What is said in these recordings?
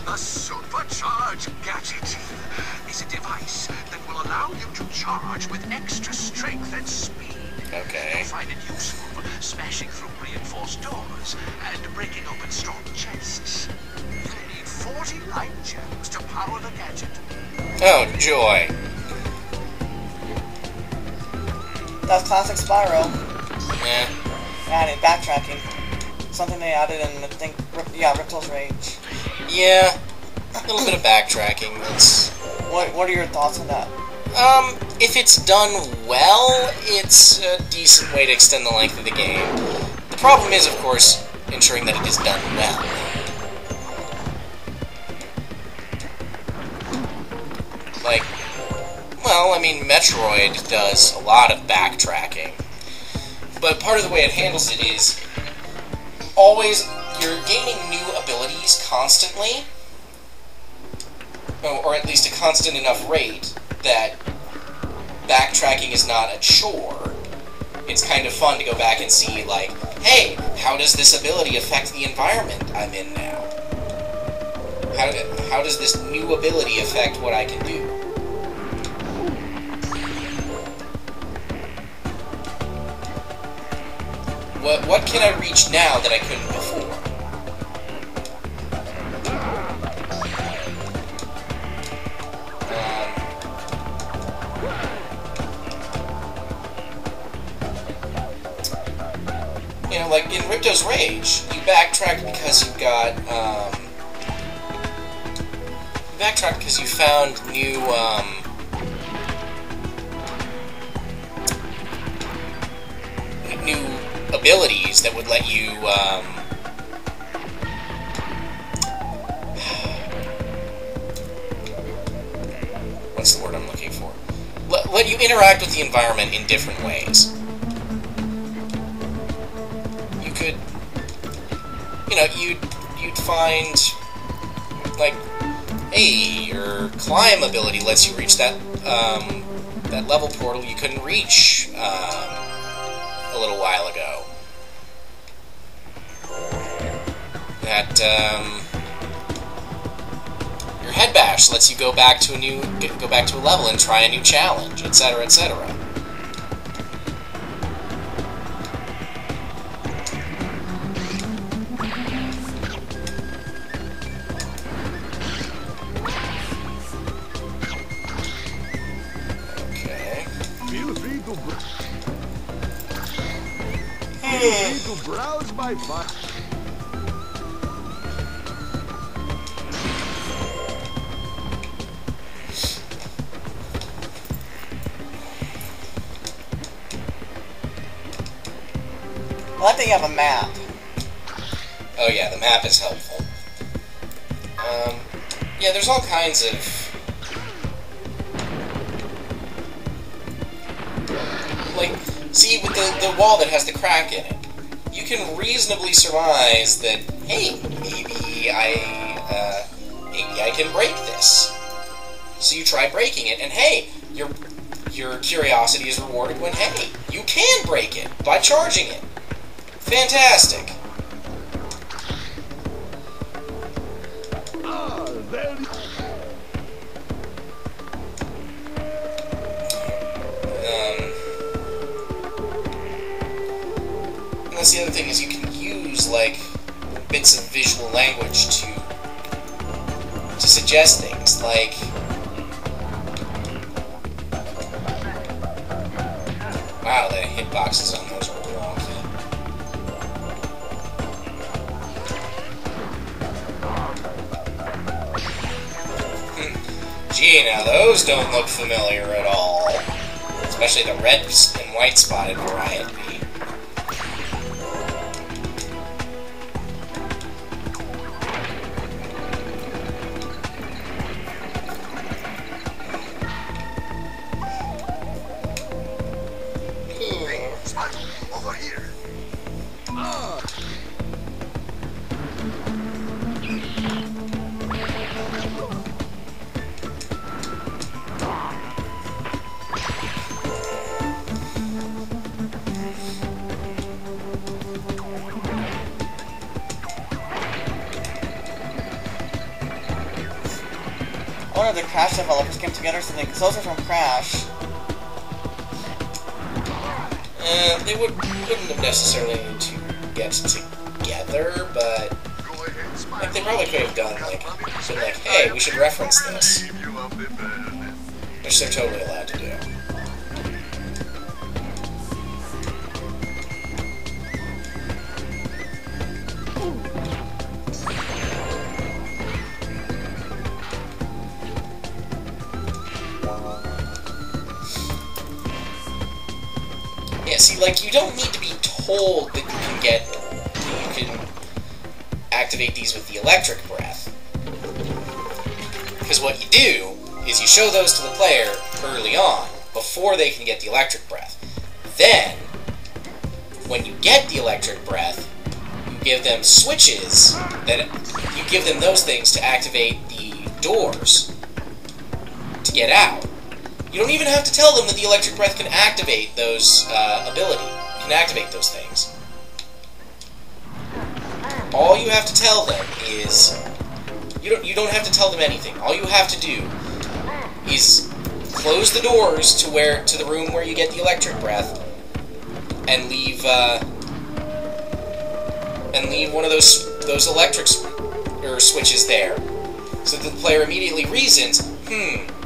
A supercharged gadget is a device that will allow you to charge with extra strength and speed. Okay. You'll find it useful for smashing through reinforced doors and breaking open strong chests. You'll need 40 light gems to power the gadget. Oh, joy. That's classic Spyro. Yeah. Adding backtracking. Something they added in, I think, Ripto's Rage. Yeah. A little bit of backtracking. That's... What are your thoughts on that? If it's done well, it's a decent way to extend the length of the game. The problem is, of course, ensuring that it is done well. Like, well, I mean, Metroid does a lot of backtracking. But part of the way it handles it is always, you're gaining new abilities constantly, or at least a constant enough rate that backtracking is not a chore. It's kind of fun to go back and see, like, hey, how does this ability affect the environment I'm in now? How does this new ability affect what I can do? What can I reach now that I couldn't before? You know, like in Ripto's Rage, you backtracked because you got, you backtracked because you found new, new abilities that would let you, what's the word I'm looking for? Let you interact with the environment in different ways. You could, you know, you'd find, like, hey, your climb ability lets you reach that, that level portal you couldn't reach, a little while ago. That, your head bash lets you go back to a level and try a new challenge, etc., etc. Okay. Feel free to browse my file. I like that you have a map. Oh yeah, the map is helpful. Yeah, there's all kinds of... Like, see, with the wall that has the crack in it, you can reasonably surmise that, hey, maybe I can break this. So you try breaking it, and hey, your curiosity is rewarded when, hey, you can break it by charging it. Fantastic. And that's the other thing, is you can use, like, bits of visual language to suggest things, like... Wow, the hitboxes on those are wonky. Gee, now those don't look familiar at all. Especially the red and white spotted variety. Hey, Spyro, over here. one of the Crash developers came together or something, because those are from Crash. They wouldn't have necessarily needed to get together, but like they probably could have done been like, hey, we should reference this, which they're totally allowed to do. Yeah, see, like, you don't need to be told that you can activate these with the electric breath. Because what you do is you show those to the player early on, before they can get the electric breath. Then, when you get the electric breath, you give them switches, you give them those things to activate the doors to get out. You don't even have to tell them that the electric breath can activate those can activate those things. All you have to tell them is you don't have to tell them anything. All you have to do is close the doors to the room where you get the electric breath, and leave one of those electric switches there, so that the player immediately reasons,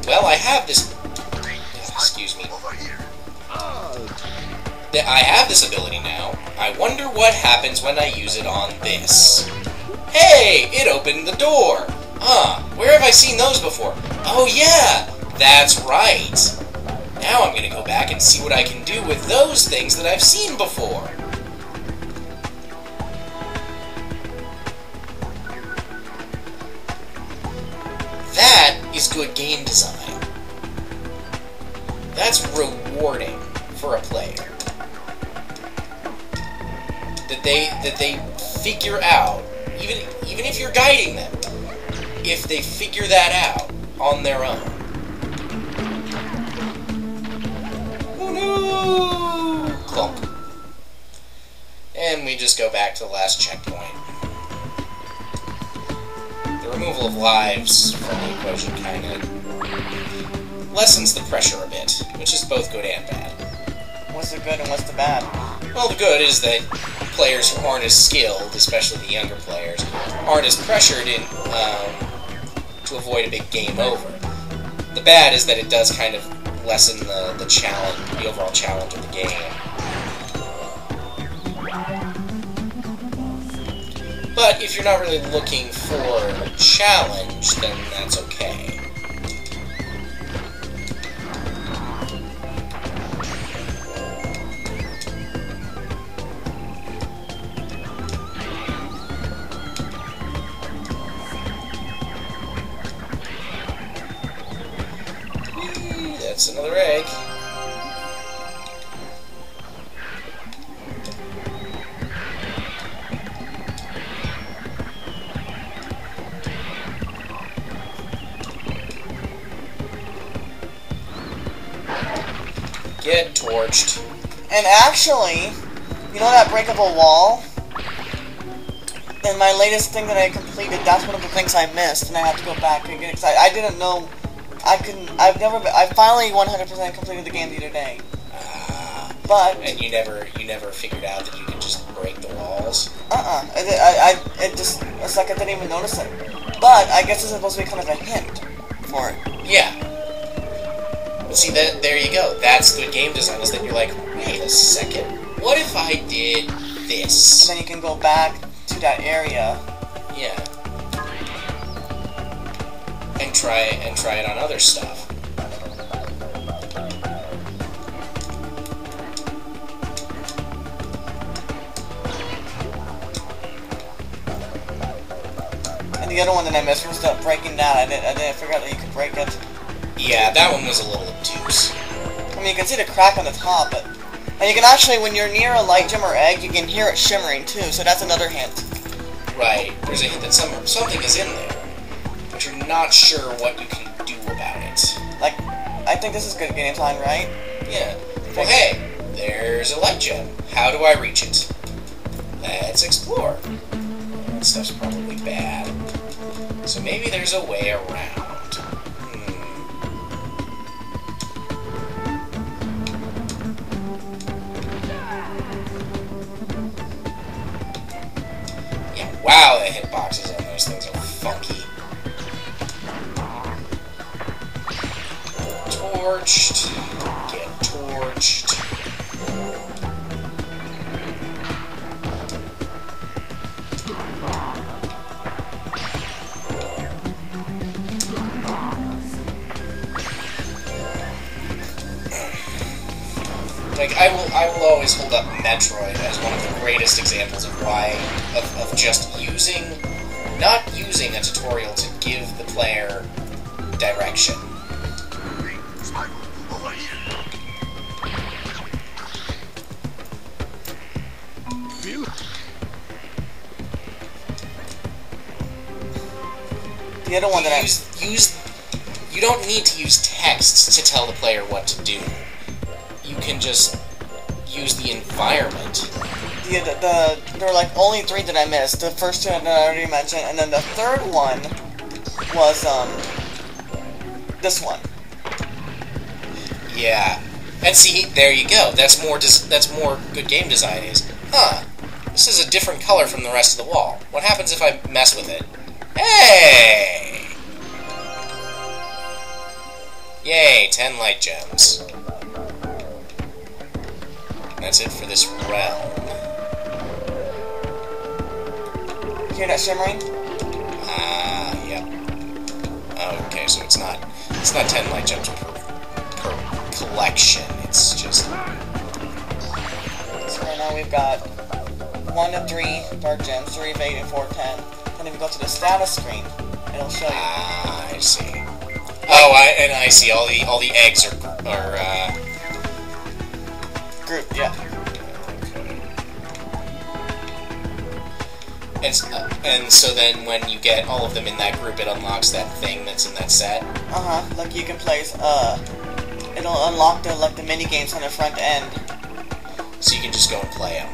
well, I have this. Excuse me. I have this ability now. I wonder what happens when I use it on this. Hey! It opened the door! Where have I seen those before? Oh yeah! That's right! Now I'm gonna go back and see what I can do with those things that I've seen before. That is good game design. That's rewarding for a player. That they figure out, even if you're guiding them, if they figure that out on their own. Oh no! Clunk. And we just go back to the last checkpoint. The removal of lives from the equation kind of lessens the pressure a bit, which is both good and bad. What's the good and what's the bad? Well, the good is that players who aren't as skilled, especially the younger players, aren't as pressured in to avoid a big game over. The bad is that it does kind of lessen the challenge, the overall challenge of the game. But if you're not really looking for a challenge, then that's okay. That's another egg. Get torched. And actually, you know that breakable wall? In my latest thing that I completed, that's one of the things I missed, and I have to go back and get excited. I didn't know I finally 100% completed the game the other day. But and you never figured out that you could just break the walls? It's like I didn't even notice it. But I guess it's supposed to be kind of a hint for it. Yeah. But see, there you go. That's good game design, is that you're like, wait a second, what if I did this? And then you can go back to that area. Yeah. And try it on other stuff. And the other one that I missed was the breaking down. I didn't figure out that you could break it. Yeah, that one was a little obtuse. I mean, you can see the crack on the top, but and you can actually, when you're near a light gem or egg, you can hear it shimmering too. So that's another hint. Right. There's a hint that something is in there, but you're not sure what you can do about it. Like, I think this is good game design, right? Yeah. Well, hey, there's a light gem. How do I reach it? Let's explore. That stuff's probably bad. So maybe there's a way around. funky. Torched. Get torched. Like, I will always hold up Metroid as one of the greatest examples of why, of just not using a tutorial to give the player direction. Spyro, over here. Feel? The other one that I... You don't need to use text to tell the player what to do. You can just use the environment. There were like only 3 that I missed. The first 2 that I already mentioned, and then the third one was this one. Yeah, and see, there you go. That's more good game design is. Huh? This is a different color from the rest of the wall. What happens if I mess with it? Hey! Yay! 10 light gems. That's it for this realm. Hear that shimmering? Ah, yep. Okay, so it's not 10 light gems per collection. It's just. So right now we've got 1 to 3 dark gems, 3 of 8 and 4 of 10. And if you go to the status screen, it'll show you. Ah, I see. Oh, I see. All the eggs are Group, yeah. And so then when you get all of them in that group, it unlocks that thing that's in that set. Like you can place, it'll unlock the mini games on the front end. So you can just go and play them.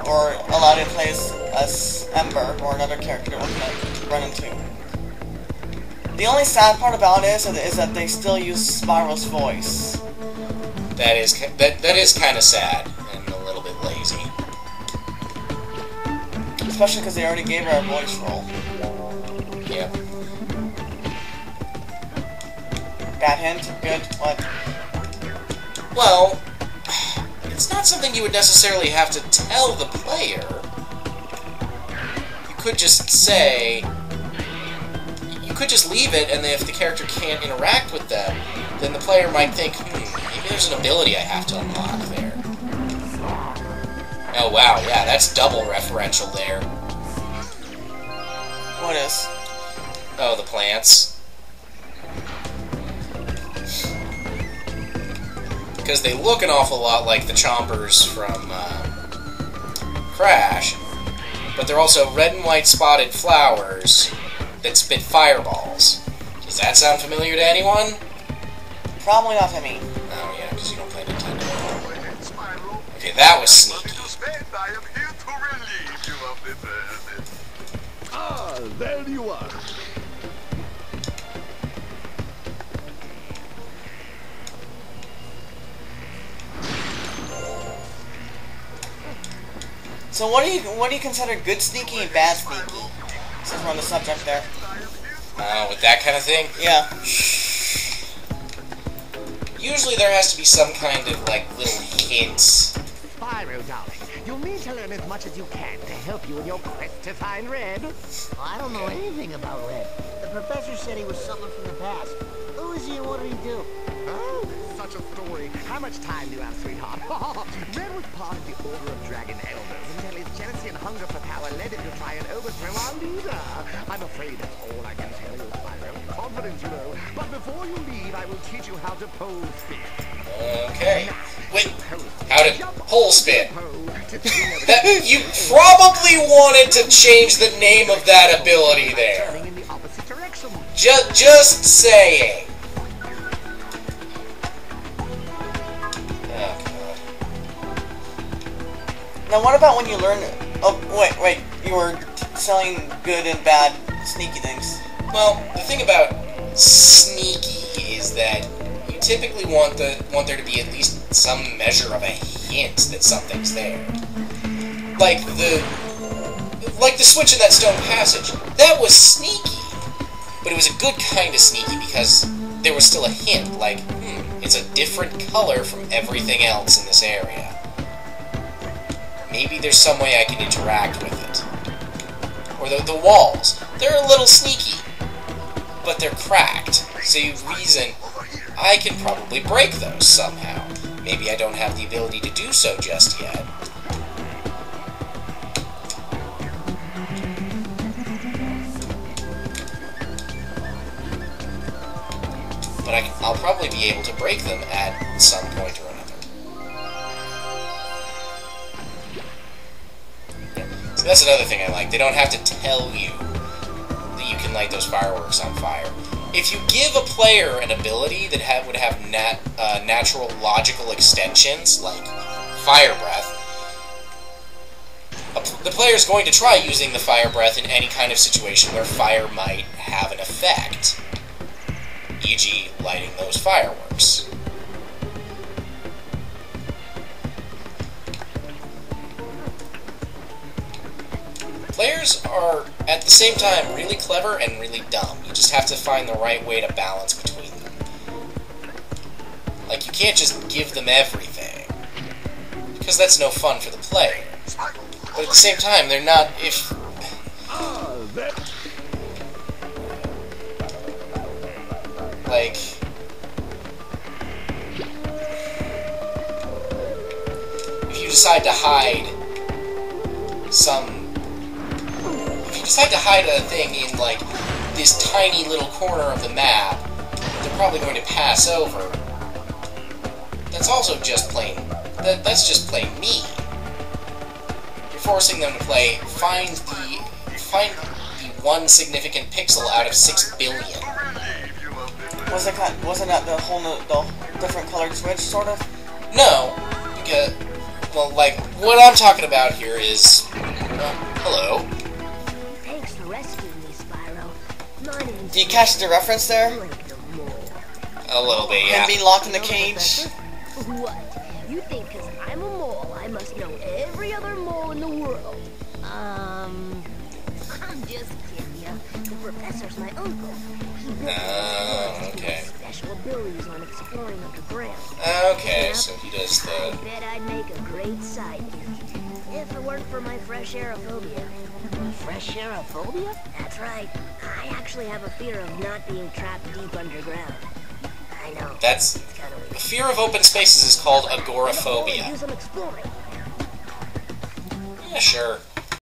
Or allow you to play as Ember or another character that we're gonna run into. The only sad part about it is that they still use Spyro's voice. That is kind of sad and a little bit lazy. Especially because they already gave her a voice role. Yep. Bad hint? Good? What? Well, it's not something you would necessarily have to tell the player. You could just say... You could just leave it, and if the character can't interact with them, then the player might think, maybe there's an ability I have to unlock there. Oh wow, yeah, that's double referential there. What is? Oh, the plants. Because they look an awful lot like the chompers from Crash, but they're also red and white spotted flowers that spit fireballs. Does that sound familiar to anyone? Probably not to me. Oh yeah, because you don't play Nintendo. Okay, that was sneaky. I am here to relieve you of the burden. Ah, there you are. So what do you consider good sneaky and bad sneaky? Since we're on the subject there. With that kind of thing? Yeah. Usually there has to be some kind of, like, little hints. Spyro, darling, you'll need to learn as much as you can to help you in your quest to find Red. I don't know anything about Red. The professor said he was someone from the past. Who is he and what did he do? Oh, such a story. How much time do you have, sweetheart? Red was part of the Order of Dragon Elders until his jealousy and hunger for power led him to try and overthrow our leader. I'm afraid that's all I can tell you, Spyro. Confidence, you know. But before you leave, I will teach you how to pole spin. Okay. Wait, how to pole spin? That, you probably wanted to change the name of that ability there. Turning in the opposite direction. Just saying. Oh, God. Now what about when you learn... Oh, wait, you were selling good and bad sneaky things. Well, the thing about sneaky is that you typically want there to be at least some measure of a hint that something's there. Like the the switch in that stone passage, that was sneaky. But it was a good kind of sneaky because there was still a hint, like, it's a different color from everything else in this area. Maybe there's some way I can interact with it. Or the walls. They're a little sneaky, but they're cracked. So you reason I can probably break those somehow. Maybe I don't have the ability to do so just yet. But I'll probably be able to break them at some point or another. Yeah. So that's another thing I like. They don't have to tell you that you can light those fireworks on fire. If you give a player an ability that would have natural logical extensions, like fire breath, the player's going to try using the fire breath in any kind of situation where fire might have an effect. E.g., lighting those fireworks. Players are, at the same time, really clever and really dumb. You just have to find the right way to balance between them. Like, you can't just give them everything, because that's no fun for the player. But at the same time, they're not, if... Like... If you decide to hide a thing in, like, this tiny little corner of the map, they're probably going to pass over. That's also just plain... That's just plain mean. You're forcing them to play, find the one significant pixel out of 6 billion. Wasn't that the different colored switch, sort of? No, because, well, like, what I'm talking about here is, hello. Thanks for rescuing me, Spyro. My name's... Do you catch the reference there? A little bit, yeah. Him being locked in the cage? What? You think because I'm a mole, I must know every other mole in the world? I'm just kidding ya. The professor's my uncle. Okay. Special abilities on exploring underground. Okay, so he does the... I bet I'd make a great sidekick. If it weren't for my fresh aerophobia. Fresh aerophobia? That's right. I actually have a fear of not being trapped deep underground. I know. That's... The fear of open spaces is called agoraphobia. Do some exploring. Yeah, sure.